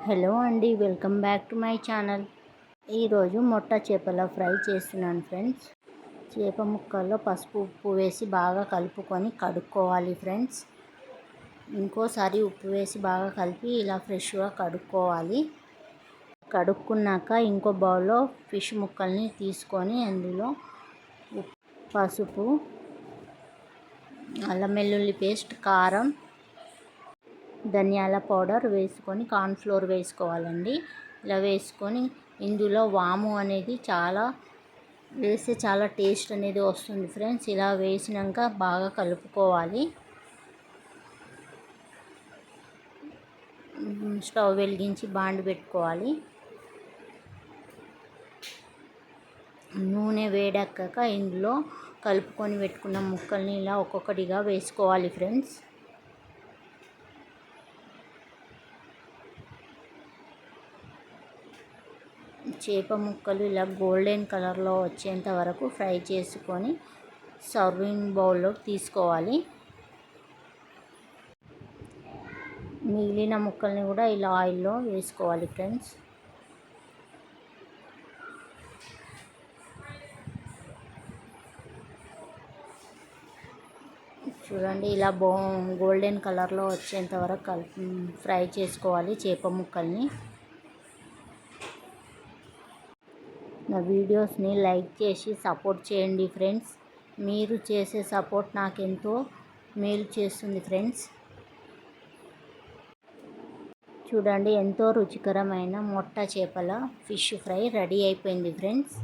Hello అండి, welcome back to my channel. ఈరోజు మొట్ట చేపల ఫ్రై చేస్తున్నాను ఫ్రెండ్స్. చేప ముక్కల్లో పసుపు ఉప్పు వేసి బాగా కలుపుకొని కడుక్కోవాలి ఫ్రెండ్స్. ఇంకోసారి ఉప్పు వేసి బాగా కలిపి ఇలా ఫ్రెష్గా కడుక్కోవాలి. కడుక్కున్నాక ఇంకో బౌల్లో ఫిష్ ముక్కల్ని తీసుకొని అందులో పసుపు, అల్లం వెల్లుల్లి పేస్ట్, కారం, ధనియాల పౌడర్ వేసుకొని కార్న్ఫ్లోర్ వేసుకోవాలండి. ఇలా వేసుకొని ఇందులో వాము అనేది వేస్తే చాలా టేస్ట్ అనేది వస్తుంది ఫ్రెండ్స్. ఇలా వేసినాక బాగా కలుపుకోవాలి. స్టవ్ వెలిగించి బాండి పెట్టుకోవాలి. నూనె వేడెక్కాక ఇందులో కలుపుకొని పెట్టుకున్న ముక్కల్ని ఇలా ఒక్కొక్కటిగా వేసుకోవాలి ఫ్రెండ్స్. చేప ముక్కలు ఇలా గోల్డెన్ కలర్లో వచ్చేంత వరకు ఫ్రై చేసుకొని సర్వింగ్ బౌల్లో తీసుకోవాలి. మిగిలిన ముక్కల్ని కూడా ఇలా ఆయిల్లో వేసుకోవాలి ఫ్రెండ్స్. చూడండి, ఇలా గోల్డెన్ కలర్లో వచ్చేంత వరకు ఫ్రై చేసుకోవాలి చేప ముక్కల్ని. నా వీడియోస్ని లైక్ చేసి సపోర్ట్ చేయండి ఫ్రెండ్స్. మీరు చేసే సపోర్ట్ నాకెంతో మేలు చేస్తుంది ఫ్రెండ్స్. చూడండి, ఎంతో రుచికరమైన మొట్ట చేపల ఫిష్ ఫ్రై రెడీ అయిపోయింది ఫ్రెండ్స్.